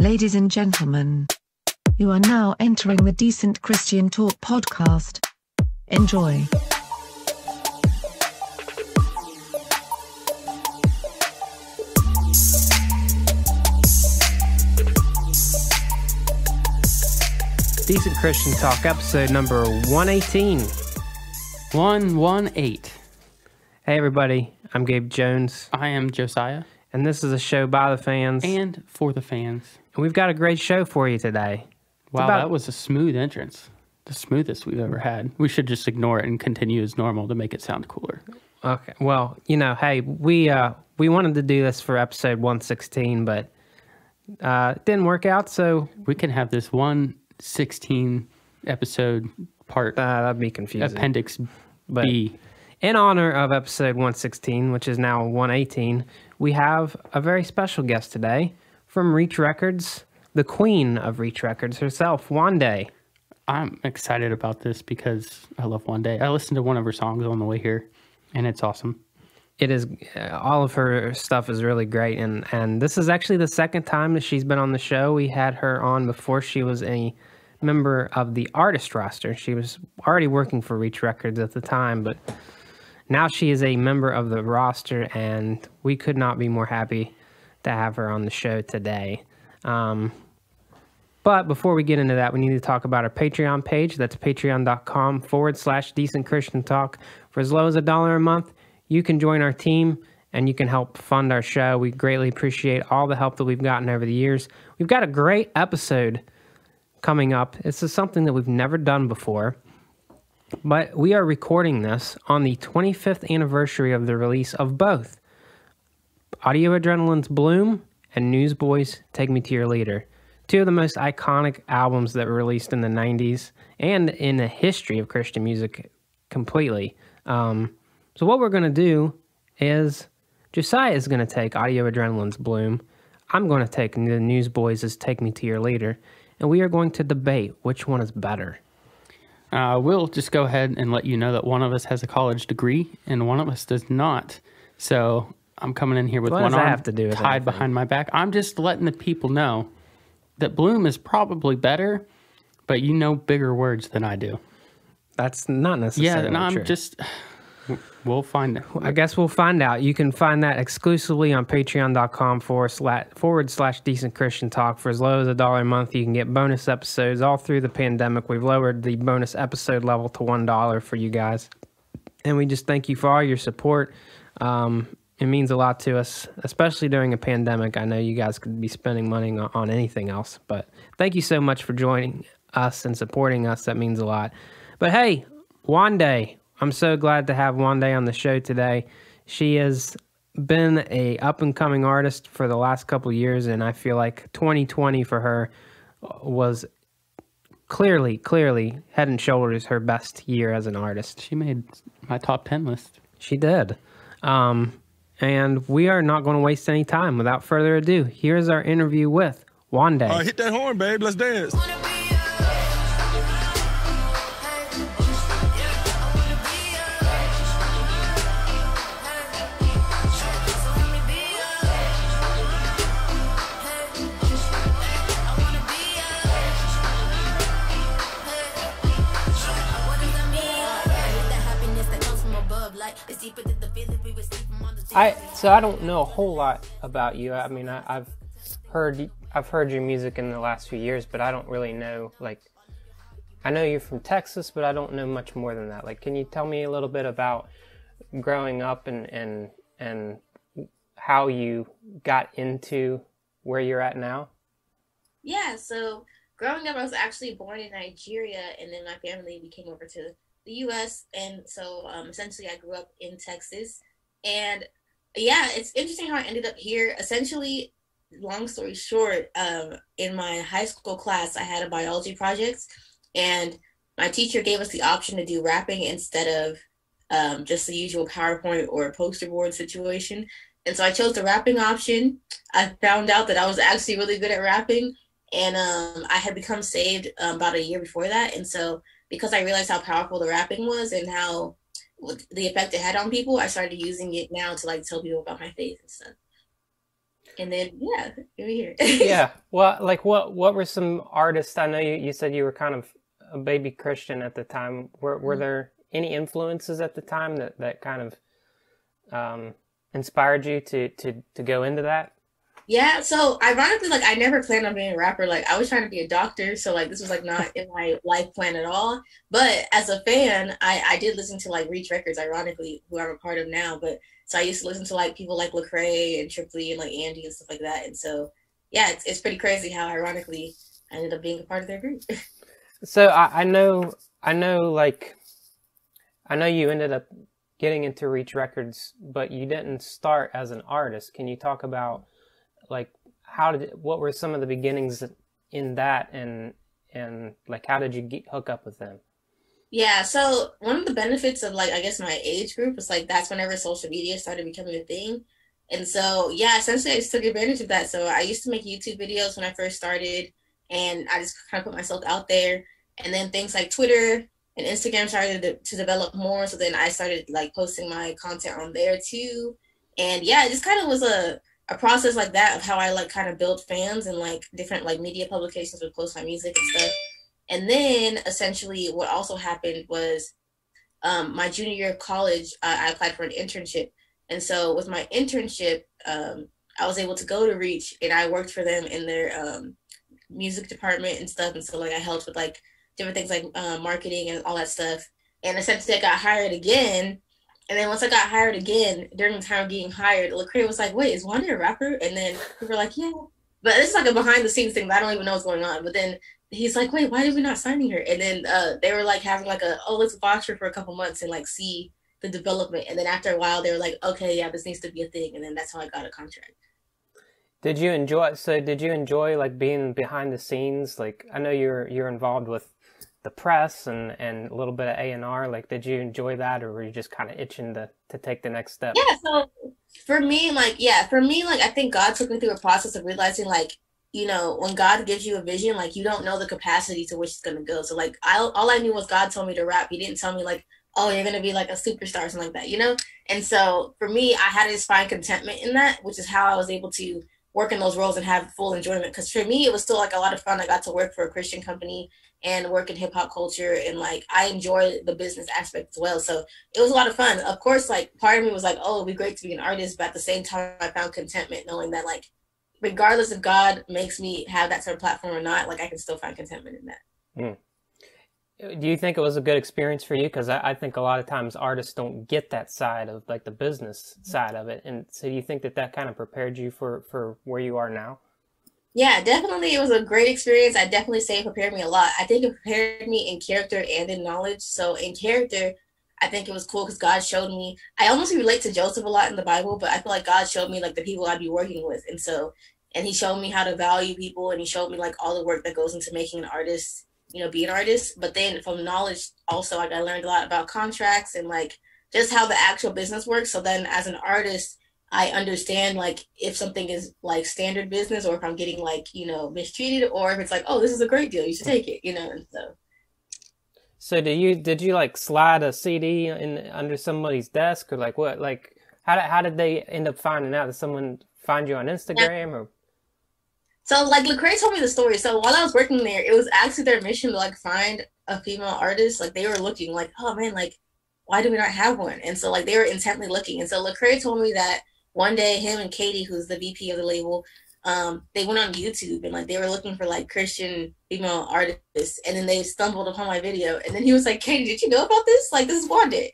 Ladies and gentlemen, you are now entering the Decent Christian Talk podcast. Enjoy. Decent Christian Talk, episode number 118. 118. Hey everybody, I'm Gabe Jones. I am Josiah. And this is a show by the fans. And for the fans. And we've got a great show for you today. Wow, that was a smooth entrance. The smoothest we've ever had. We should just ignore it and continue as normal to make it sound cooler. Okay, well, hey, we wanted to do this for episode 116, but it didn't work out, so... We can have this 116 episode part. That'd be confusing. Appendix B. In honor of episode 116, which is now 118, we have a very special guest today from Reach Records, the queen of Reach Records herself, Wande. I'm excited about this because I love Wande. I listened to one of her songs on the way here, and it's awesome. It is. All of her stuff is really great, and this is actually the second time that she's been on the show. We had her on before she was a member of the artist roster. She was already working for Reach Records at the time, but now she is a member of the roster, and we could not be more happy to have her on the show today. But before we get into that, we need to talk about our Patreon page. That's patreon.com/Decent Christian Talk. For as low as $1 a month, you can join our team and you can help fund our show. We greatly appreciate all the help that we've gotten over the years. We've got a great episode coming up. This is something that we've never done before, but we are recording this on the 25th anniversary of the release of both Audio Adrenaline's Bloom and Newsboys' Take Me to Your Leader. Two of the most iconic albums that were released in the 90s and in the history of Christian music completely. So what we're going to do is Josiah is going to take Audio Adrenaline's Bloom. I'm going to take the Newsboys' Take Me to Your Leader. And we are going to debate which one is better. We'll just go ahead and let you know that one of us has a college degree and one of us does not. So I'm coming in here with one arm tied behind my back. I'm just letting the people know that Bloom is probably better, but you know bigger words than I do. That's not necessarily true. I'm just... We'll find out. I guess we'll find out. You can find that exclusively on patreon.com/Decent Christian Talk. For as low as $1 a month, you can get bonus episodes all through the pandemic. We've lowered the bonus episode level to $1 for you guys. And we just thank you for all your support. It means a lot to us, especially during a pandemic. I know you guys could be spending money on anything else, but thank you so much for joining us and supporting us. That means a lot. But hey, Wande, I'm so glad to have Wande on the show today. She has been a up-and-coming artist for the last couple of years, and I feel like 2020 for her was clearly head and shoulders her best year as an artist. She made my top 10 list. She did. And we are not going to waste any time. Without further ado, here's our interview with Wande. All right, hit that horn, babe. Let's dance. So I don't know a whole lot about you. I mean, I've heard your music in the last few years, but I don't really know, I know you're from Texas, but I don't know much more than that. Can you tell me a little bit about growing up and how you got into where you're at now? Yeah, so growing up, I was actually born in Nigeria, and then my family came over to the U.S., and so essentially I grew up in Texas. And yeah, it's interesting how I ended up here. Essentially, long story short, in my high school class, I had a biology project, and my teacher gave us the option to do rapping instead of just the usual PowerPoint or poster board situation. And so I chose the rapping option. I found out that I was actually really good at rapping, and I had become saved about a year before that. And so because I realized how powerful the rapping was and how the effect it had on people, I started using it now to tell people about my faith and stuff. And then, yeah, we're here. Yeah. Well, like what were some artists? I know you said you were kind of a baby Christian at the time. Were there any influences at the time that kind of inspired you to go into that? Yeah, so ironically, like I never planned on being a rapper. Like I was trying to be a doctor, so like this was like not in my life plan at all. But as a fan, I did listen to like Reach Records, ironically, who I'm a part of now. But so I used to listen to like people like Lecrae and Triple and like Andy and stuff like that. And so yeah, it's pretty crazy how ironically I ended up being a part of their group. So I know like I know you ended up getting into Reach Records, but you didn't start as an artist. Can you talk about like what were some of the beginnings in that, and like how did you hook up with them? Yeah, so one of the benefits of like I guess my age group was like that's whenever social media started becoming a thing. And so yeah, essentially I just took advantage of that. So I used to make YouTube videos when I first started, and I just kind of put myself out there. And then things like Twitter and Instagram started to develop more. So then I started like posting my content on there too. And yeah, it just kind of was a process like that of how I like kind of build fans, and like different like media publications would post my music and stuff. And then essentially what also happened was my junior year of college, I applied for an internship. And so with my internship, I was able to go to Reach, and I worked for them in their music department and stuff. And so like I helped with like different things like marketing and all that stuff. And essentially I got hired again. And then once I got hired again, during the time of getting hired, Lecrae was like, wait, is Wande a rapper? And then we were like, yeah. But it's like a behind the scenes thing that I don't even know what's going on. But then he's like, wait, why did we not signing her? And then they were like having like let's watch her for a couple months and like see the development. And then after a while, they were like, okay, yeah, this needs to be a thing. And then that's how I got a contract. Did you enjoy like being behind the scenes? Like I know you're involved with the press and a little bit of A&R. Like, did you enjoy that, or were you just kind of itching to take the next step? Yeah, so for me, I think God took me through a process of realizing, like, you know, when God gives you a vision, like, you don't know the capacity to which it's going to go. So, like, all I knew was God told me to rap. He didn't tell me, like, oh, you're going to be, like, a superstar or something like that, you know? And so, for me, I had to just find contentment in that, which is how I was able to work in those roles and have full enjoyment. Because for me, it was still, like, a lot of fun. I got to work for a Christian company and work in hip hop culture, and like I enjoy the business aspect as well. So it was a lot of fun. Of course, like part of me was like, oh, it'd be great to be an artist, but at the same time, I found contentment knowing that like, regardless if God makes me have that sort of platform or not, like I can still find contentment in that. Do you think it was a good experience for you? Because I think a lot of times artists don't get that side of like the business side of it, and so do you think that kind of prepared you for where you are now? Yeah, definitely. It was a great experience. I definitely say it prepared me a lot. I think it prepared me in character and in knowledge. So in character, I think it was cool because God showed me, I almost relate to Joseph a lot in the Bible, but I feel like God showed me like the people I'd be working with. And he showed me how to value people, and he showed me like all the work that goes into making an artist, you know, be an artist. But then from knowledge also, like I learned a lot about contracts and like just how the actual business works. So then as an artist, I understand like if something is like standard business, or if I'm getting like, you know, mistreated, or if it's like, oh, this is a great deal, you should take it, you know. And so did you like slide a CD in under somebody's desk, or like what, like how did they end up finding out? Did someone find you on Instagram? Yeah. Or so like Lecrae told me the story. So while I was working there, it was actually their mission to like find a female artist. Like they were looking like, oh man, like why do we not have one? And so like they were intently looking. And so Lecrae told me that one day him and Katie, who's the VP of the label, they went on YouTube and like they were looking for like Christian female artists, and then they stumbled upon my video, and then he was like, Katie, did you know about this? Like this is Wande.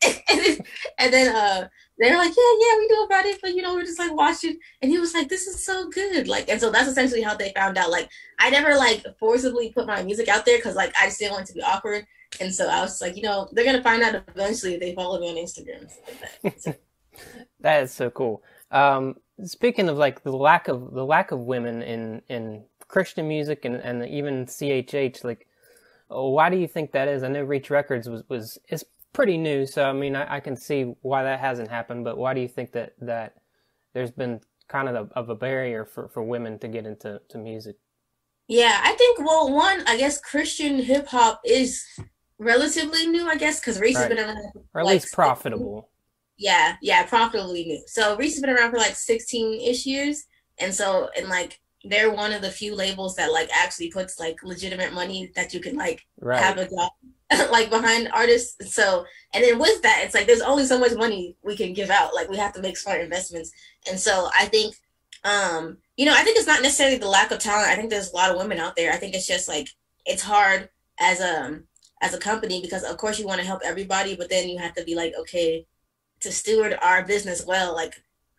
and then they were like, yeah, we know about it, but you know, we're just like watching, and he was like, this is so good. Like, and so that's essentially how they found out. Like I never like forcibly put my music out there because like I just didn't want it to be awkward. And so I was like, you know, they're gonna find out eventually if they follow me on Instagram. Like that. That is so cool. Speaking of like the lack of women in Christian music and even CHH, like why do you think that is? I know Reach Records is pretty new, so I mean I can see why that hasn't happened, but why do you think that there's been kind of a barrier for women to get into music? Yeah, I think, well, one, I guess Christian hip hop is relatively new, I guess, because Reach has been around, or at least profitable. Yeah, profitably new. So Reach has been around for like 16-ish years. And so, and like, they're one of the few labels that like actually puts like legitimate money that you can like have a job like behind artists. So, and then with that, it's like there's only so much money we can give out. Like we have to make smart investments. And so I think, you know, I think it's not necessarily the lack of talent. I think there's a lot of women out there. I think it's just like it's hard as a company because of course you want to help everybody, but then you have to be like, okay, to steward our business well, like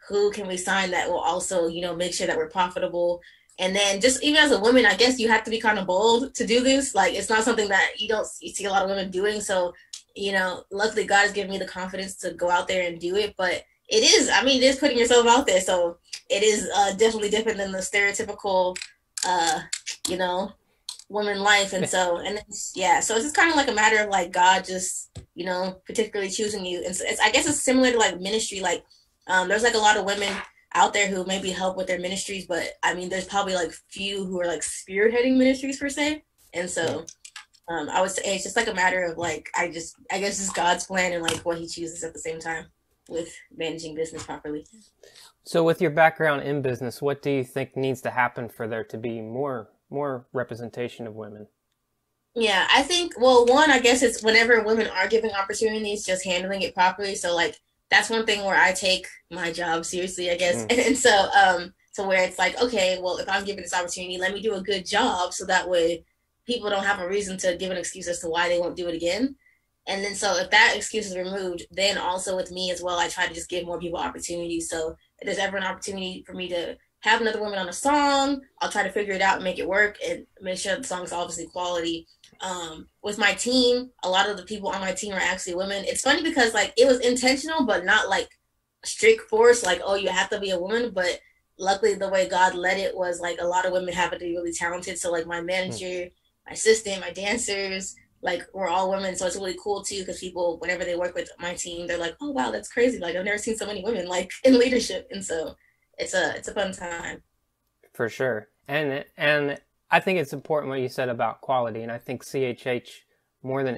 who can we sign that will also, you know, make sure that we're profitable. And then just even as a woman, I guess you have to be kind of bold to do this. Like, it's not something that you see a lot of women doing. So, you know, luckily God has given me the confidence to go out there and do it. But it is, I mean, it is putting yourself out there. So it is definitely different than the stereotypical, you know, woman life. And so, and it's, yeah, so it's just kind of like a matter of like God just, you know, particularly choosing you. And so I guess it's similar to like ministry. Like, there's like a lot of women out there who maybe help with their ministries, but I mean, there's probably like few who are like spearheading ministries per se. And so I would say it's just like a matter of like, I guess it's God's plan and like what he chooses at the same time with managing business properly. So with your background in business, what do you think needs to happen for there to be more representation of women? Yeah, I think, well, one, I guess it's whenever women are given opportunities, just handling it properly. So like, that's one thing where I take my job seriously, I guess. And so, so where it's like, okay, well, if I'm given this opportunity, let me do a good job. So that way people don't have a reason to give an excuse as to why they won't do it again. And then, so if that excuse is removed, then also with me as well, I try to just give more people opportunities. So if there's ever an opportunity for me to have another woman on a song, I'll try to figure it out and make it work and make sure the song's obviously quality. With my team, a lot of the people on my team are actually women. It's funny because like it was intentional, but not like strict force, like, oh, you have to be a woman. But luckily the way God led it was like a lot of women happen to be really talented. So like my manager, my assistant, my dancers, like we're all women. So it's really cool too, because people, whenever they work with my team, they're like, oh wow, that's crazy. Like I've never seen so many women like in leadership. And so it's a fun time. For sure. And I think it's important what you said about quality, and I think CHH, more than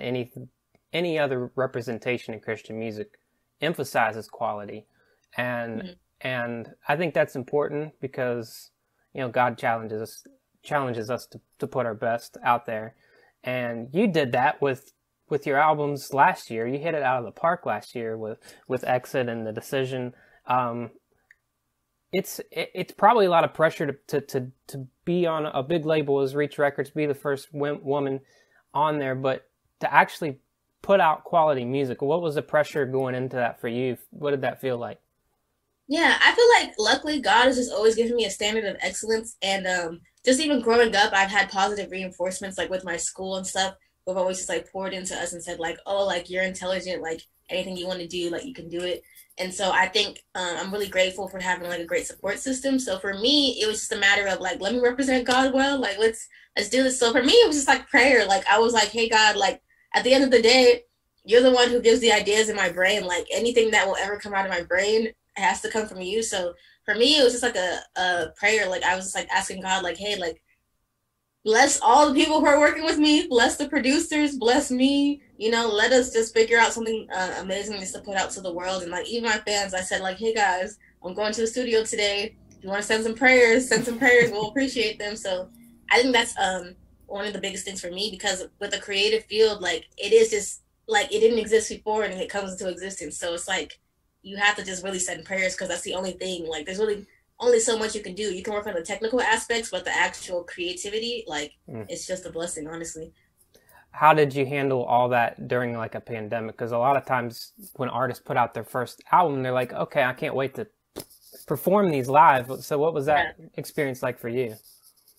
any other representation in Christian music, emphasizes quality, and I think that's important because, you know, God challenges us to put our best out there, and you did that with your albums last year. You hit it out of the park last year with Exit and The Decision. It's probably a lot of pressure to be on a big label as Reach Records, be the first woman on there, but to actually put out quality music. What was the pressure going into that for you? What did that feel like? Yeah, I feel like luckily God has just always given me a standard of excellence, and just even growing up, I've had positive reinforcements like with my school and stuff. Who've always just like poured into us and said like, oh, like you're intelligent, like anything you want to do, like you can do it. And so I think I'm really grateful for having like a great support system. So for me, it was just a matter of like, let me represent God well. Like, let's do this. So for me, it was just like prayer. Like I was like, hey, God, like at the end of the day, you're the one who gives the ideas in my brain. Like anything that will ever come out of my brain has to come from you. So for me, it was just like a prayer. Like I was just like asking God, like, hey, like, bless all the people who are working with me, bless the producers, bless me, you know, let us just figure out something amazing just to put out to the world. And like even my fans, I said like, hey guys, I'm going to the studio today. If you want to send some prayers, we'll appreciate them. So I think that's one of the biggest things for me, because with a creative field, like it is just like it didn't exist before and it comes into existence. So it's like you have to just really send prayers, because that's the only thing. Like there's really only so much you can do. You can work on the technical aspects, but the actual creativity, like it's just a blessing, honestly. How did you handle all that during like a pandemic? Because a lot of times when artists put out their first album, they're like, okay, I can't wait to perform these live. So what was that experience like for you?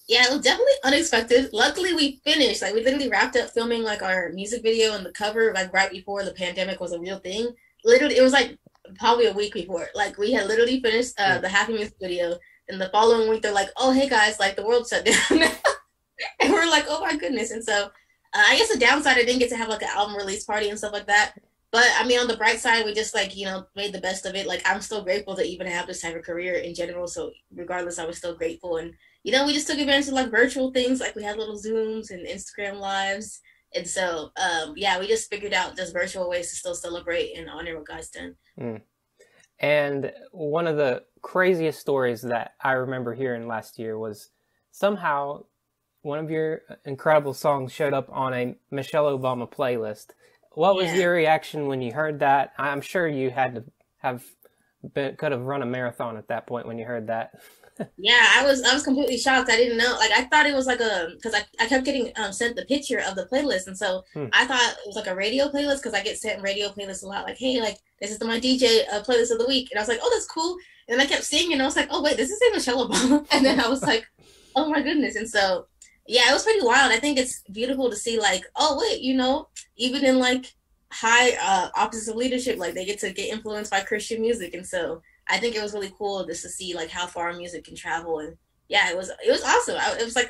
Yeah, it was definitely unexpected. Luckily we finished, like we literally wrapped up filming like our music video and the cover like right before the pandemic was a real thing. Literally, it was like probably a week before. Like we had literally finished the Happy music video, and the following week they're like, oh hey guys, like the world shut down. And we're like, oh my goodness. And so I guess the downside, I didn't get to have like an album release party and stuff like that, but I mean on the bright side, we just like, you know, made the best of it. Like I'm still grateful to even have this type of career in general, so regardless I was still grateful. And you know, we just took advantage of like virtual things, like we had little Zooms and Instagram lives. And so, yeah, we just figured out just virtual ways to still celebrate and honor what God's done. And one of the craziest stories that I remember hearing last year was somehow one of your incredible songs showed up on a Michelle Obama playlist. What was your reaction when you heard that? I'm sure you had to could have run a marathon at that point when you heard that. Yeah, I was completely shocked. I didn't know. Like, I thought it was like because I kept getting sent the picture of the playlist, and so I thought it was like a radio playlist, because I get sent radio playlists a lot. Like, hey, like, this is my DJ playlist of the week, and I was like, oh, that's cool. And I kept seeing it, and I was like, oh wait, this is Michelle Obama. And then I was like, oh my goodness. And so yeah, it was pretty wild. I think it's beautiful to see, like, oh wait, even in like high offices of leadership, like, they get to get influenced by Christian music. And so I think it was really cool just to see like how far music can travel. And yeah, it was awesome. It was like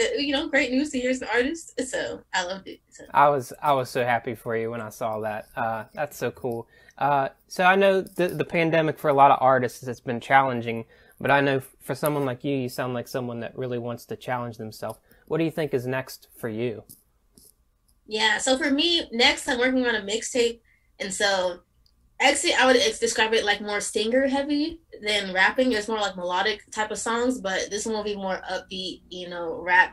great news to hear as an artist. So I loved it. So. I was so happy for you when I saw that. That's so cool. So I know the pandemic for a lot of artists has been challenging, but I know for someone like you sound like someone that really wants to challenge themselves. What do you think is next for you? Yeah, so for me, next I'm working on a mixtape, and so actually I would describe it like more singer heavy than rapping. It's more like melodic type of songs, but this one will be more upbeat,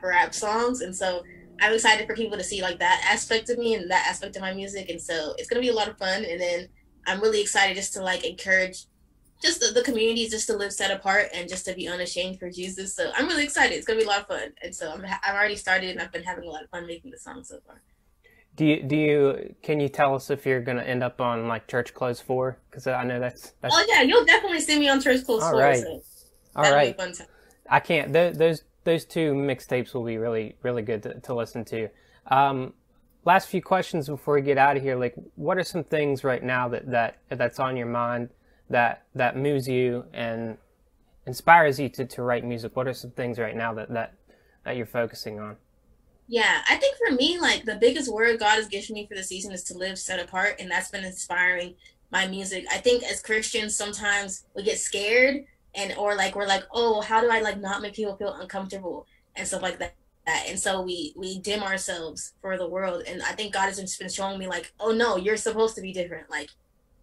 rap songs. And so I'm excited for people to see like that aspect of me and that aspect of my music, and so it's gonna be a lot of fun. And then I'm really excited just to like encourage just the community just to live set apart and just to be unashamed for Jesus. So I'm really excited. It's gonna be a lot of fun, and so I've already started, and I've been having a lot of fun making the song so far. Can you tell us if you're gonna end up on like Church Clothes 4? Because I know that's. Oh yeah, you'll definitely see me on Church Clothes 4. Right. So all right. Be a fun time. I can't. Those two mixtapes will be really really good to listen to. Last few questions before we get out of here. Like, what are some things right now that's on your mind that moves you and inspires you to write music? What are some things right now that you're focusing on? Yeah, I think for me, like, the biggest word God has given me for the season is to live set apart, and that's been inspiring my music. I think as Christians, sometimes we get scared or like we're like, oh, how do I like not make people feel uncomfortable and stuff like that. And so we dim ourselves for the world. And I think God has just been showing me like, oh no, you're supposed to be different. Like,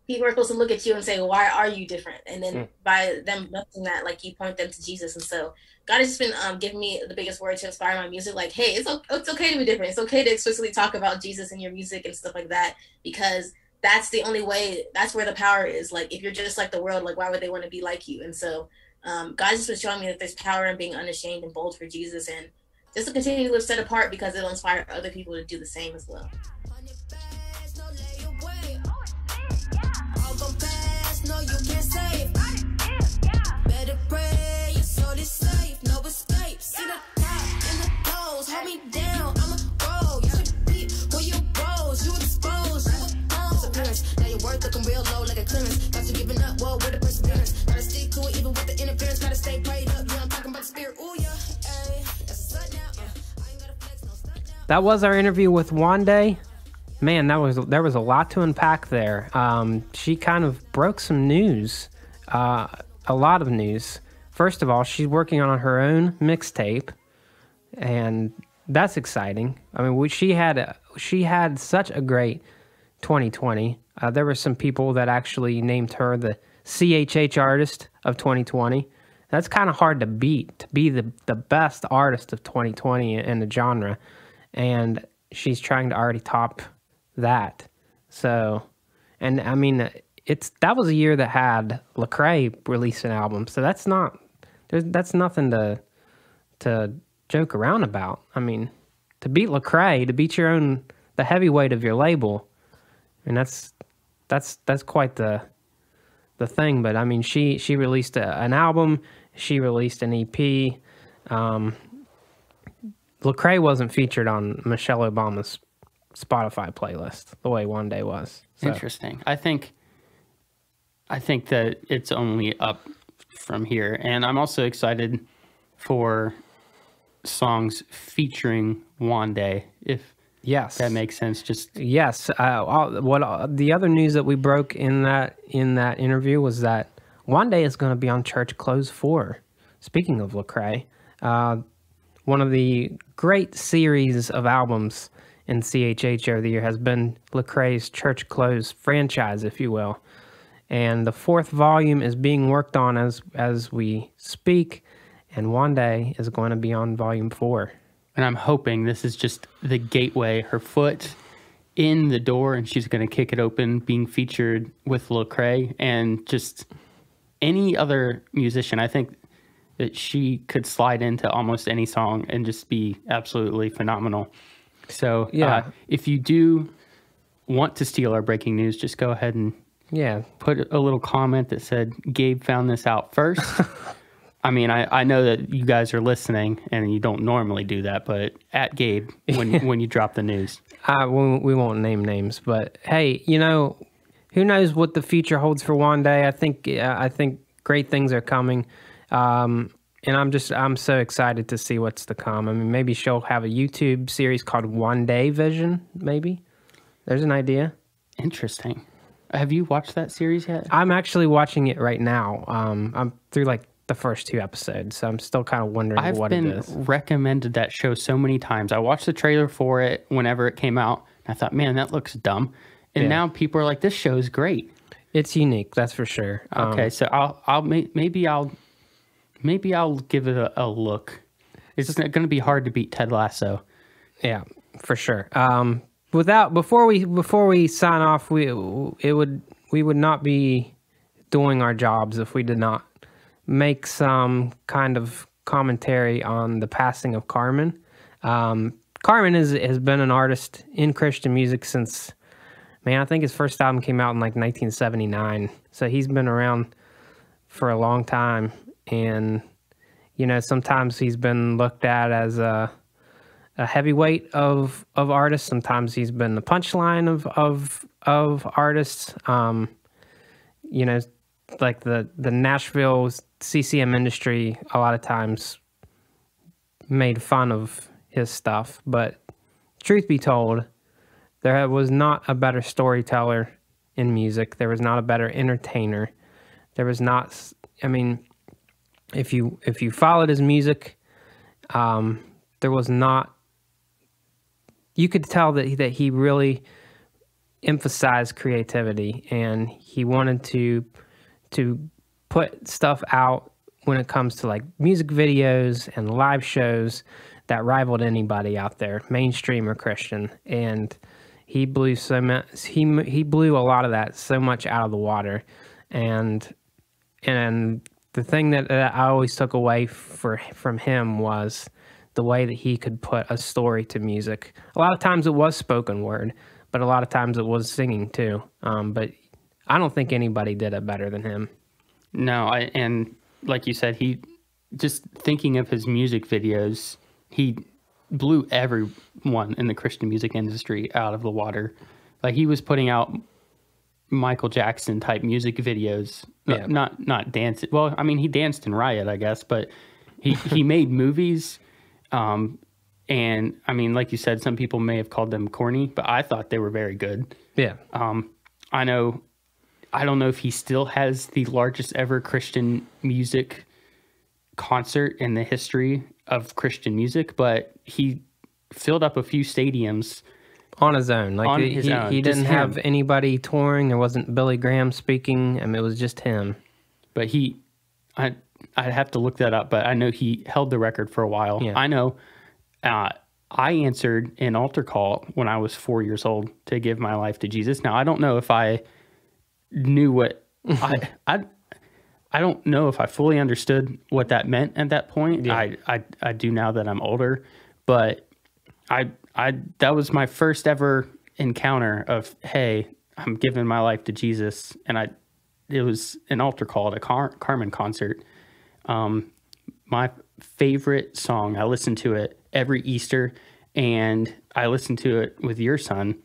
people are supposed to look at you and say, why are you different? And then by them noticing that, like, you point them to Jesus. And so God has just been giving me the biggest word to inspire my music. Like, hey, it's okay to be different. It's okay to explicitly talk about Jesus in your music and stuff like that, because that's the only way. That's where the power is. Like, if you're just like the world, like, why would they want to be like you? And so God has just been showing me that there's power in being unashamed and bold for Jesus, and just to continue to live set apart, because it'll inspire other people to do the same as well. No, you can't save. Better pray, your soul is safe, no escape. See the top in the toes, hold me down, I'ma roll. You should be where you rose, you exposed, you exposed. Appearance, now your worth looking real low like a clearance. Got you giving up, whoa, with the perseverance. Gotta stick to it even with the interference. Gotta stay prayed up, yeah, I'm talking about the spirit, ooh yeah. Ay, that's a slut now, I ain't gotta flex, no slut now. That was our interview with Wande. Man, there was a lot to unpack there. She kind of broke some news, a lot of news. First of all, she's working on her own mixtape, and that's exciting. I mean, she had such a great 2020. There were some people that actually named her the CHH Artist of 2020. That's kind of hard to beat, to be the best artist of 2020 in the genre, and she's trying to already top that. So, and I mean, that was a year that had Lecrae release an album, so that's nothing to joke around about. I mean, to beat Lecrae, to beat the heavyweight of your label, I mean, that's quite the thing. But I mean, she released an album, she released an EP. Lecrae wasn't featured on Michelle Obama's Spotify playlist the way Wande was. So. Interesting. I think that it's only up from here, and I'm also excited for songs featuring Wande, if that makes sense. Just yes. The other news that we broke in that interview was that Wande is going to be on Church Clothes 4. Speaking of Lecrae, one of the great series of albums in CHH over the year has been Lecrae's Church Clothes franchise, if you will. And the 4th volume is being worked on as we speak, and Wande is going to be on volume 4. And I'm hoping this is just the gateway, her foot in the door, and she's going to kick it open, being featured with Lecrae and just any other musician. I think that she could slide into almost any song and just be absolutely phenomenal. So if you do want to steal our breaking news, just go ahead and put a little comment that said, Gabe found this out first. I mean, I know that you guys are listening and you don't normally do that, but at Gabe when you drop the news. We won't name names, but hey, who knows what the future holds for Wande? I think great things are coming. And I'm so excited to see what's to come. I mean, maybe she'll have a YouTube series called Wande Vision, maybe. There's an idea. Interesting. Have you watched that series yet? I'm actually watching it right now. I'm through the first 2 episodes, so I'm still kind of wondering what it is. I've been recommended that show so many times. I watched the trailer for it whenever it came out, and I thought, man, that looks dumb. And now people are like, this show is great. It's unique, that's for sure. Okay, so maybe I'll give it a look. It's going to be hard to beat Ted Lasso. Yeah, for sure. Before we sign off, we would not be doing our jobs if we did not make some kind of commentary on the passing of Carmen. Carmen has been an artist in Christian music since, I think his first album came out in 1979. So he's been around for a long time. And, sometimes he's been looked at as a heavyweight of artists. Sometimes he's been the punchline of artists. Like the Nashville CCM industry a lot of times made fun of his stuff, but truth be told, there was not a better storyteller in music. There was not a better entertainer. There was not, if you followed his music, there was not, you could tell that he really emphasized creativity, and he wanted to put stuff out when it comes to music videos and live shows that rivaled anybody out there, mainstream or Christian. And he blew so much. He blew a lot of that so much out of the water. And the thing that I always took away from him was the way that he could put a story to music. A lot of times it was spoken word, but a lot of times it was singing too. But I don't think anybody did it better than him. No, and like you said, he just thinking of his music videos, he blew everyone in the Christian music industry out of the water. He was putting out Michael Jackson type music videos, not dance. Well, he danced in Riot, I guess, but he made movies. And like you said, some people may have called them corny, but I thought they were very good. Yeah. I don't know if he still has the largest ever Christian music concert in the history of Christian music, but he filled up a few stadiums on his own. He didn't have anybody touring. There wasn't Billy Graham speaking. It was just him. But I'd have to look that up, but I know he held the record for a while. Yeah. I know I answered an altar call when I was 4 years old to give my life to Jesus. Now, I don't know if I knew what I don't know if I fully understood what that meant at that point. Yeah. I do now that I'm older, but that was my first ever encounter of, hey, I'm giving my life to Jesus. And it was an altar call at a Carmen concert. My favorite song, I listen to it every Easter, and I listen to it with your son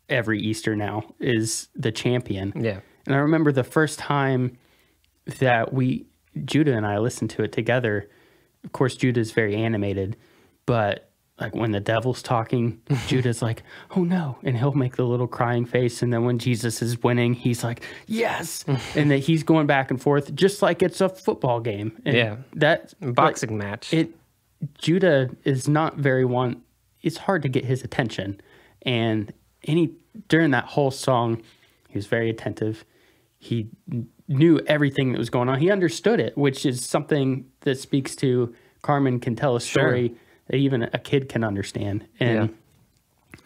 every Easter now, is The Champion. Yeah. And I remember the first time that Judah and I listened to it together. Of course, Judah's very animated, but when the devil's talking, Judah's like, oh no. And he'll make the little crying face. And then when Jesus is winning, he's like, yes. And that he's going back and forth just like it's a football game. And that boxing match. Judah is not it's hard to get his attention. And during that whole song, he was very attentive. he knew everything that was going on. He understood it, which is something that speaks to Carmen can tell a story that even a kid can understand. And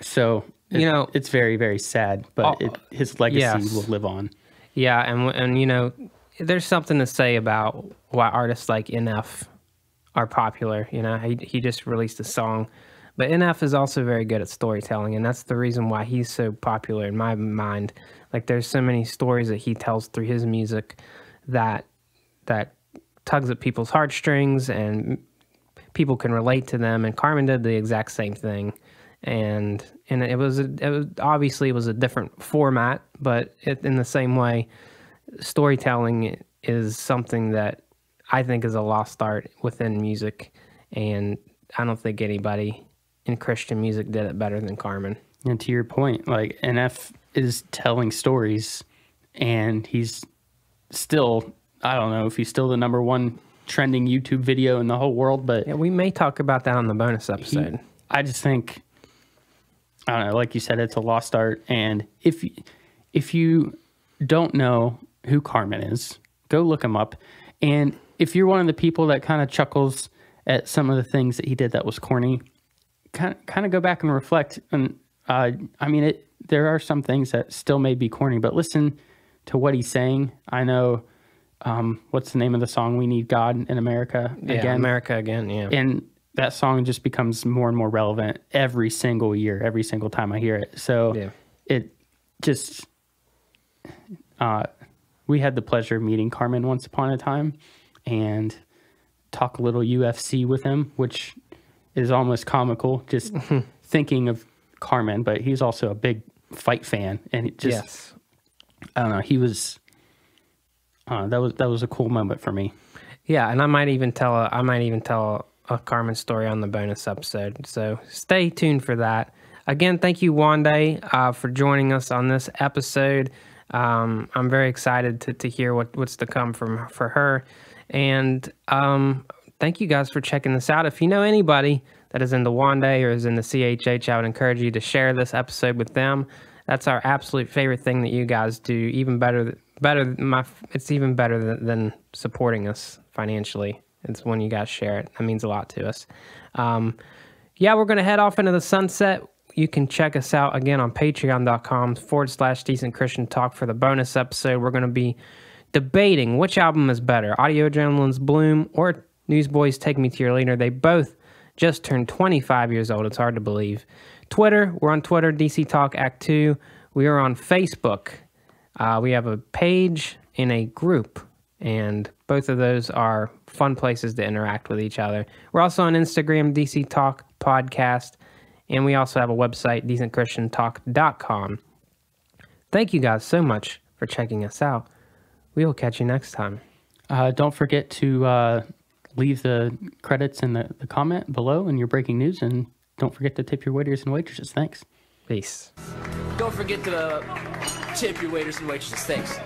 so, it's very, very sad, but his legacy will live on. Yeah, and there's something to say about why artists like NF are popular. He just released a song, but NF is also very good at storytelling, and that's the reason why he's so popular in my mind. Like, there's so many stories that he tells through his music that tugs at people's heartstrings, and people can relate to them. And Carmen did the exact same thing, and it was obviously a different format, but in the same way, storytelling is something that I think is a lost art within music, and I don't think anybody in Christian music did it better than Carmen. And to your point, like, NF is telling stories, and he's still, I don't know if he's still the #1 trending YouTube video in the whole world, but we may talk about that on the bonus episode. I just think, I don't know, like you said, it's a lost art, and if you don't know who Carmen is, go look him up. And if you're one of the people that kind of chuckles at some of the things that he did that was corny, kind of go back and reflect. And there are some things that still may be corny, but listen to what he's saying. I know, what's the name of the song? We Need God in America Again. Yeah, America Again, yeah. And that song just becomes more and more relevant every single year, every single time I hear it. So it just, we had the pleasure of meeting Carmen once upon a time and talk a little UFC with him, which is almost comical, just thinking of Carmen, but he's also a big fight fan, and it just, I don't know, he was, that was a cool moment for me. Yeah, and I might even tell a Carmen story on the bonus episode, so stay tuned for that. Again, thank you, Wande, for joining us on this episode. I'm very excited to hear what's to come for her, and thank you guys for checking this out. If you know anybody that is into Wande or is in the CHH, I would encourage you to share this episode with them. That's our absolute favorite thing that you guys do. Even better. It's even better than supporting us financially. It's when you guys share it. That means a lot to us. We're going to head off into the sunset. You can check us out again on patreon.com/Decent Christian Talk for the bonus episode. We're going to be debating which album is better, Audio Adrenaline's Bloom or Newsboys' Take Me to Your Leader. They both just turned 25 years old. It's hard to believe. Twitter, we're on Twitter, DC Talk Act 2. We are on Facebook. We have a page and a group, and both of those are fun places to interact with each other. We're also on Instagram, DC Talk Podcast, and we also have a website, decentchristiantalk.com. Thank you guys so much for checking us out. We will catch you next time. Don't forget to leave the credits in the comment below in your breaking news, and don't forget to tip your waiters and waitresses. Thanks. Peace. Don't forget to tip your waiters and waitresses. Thanks.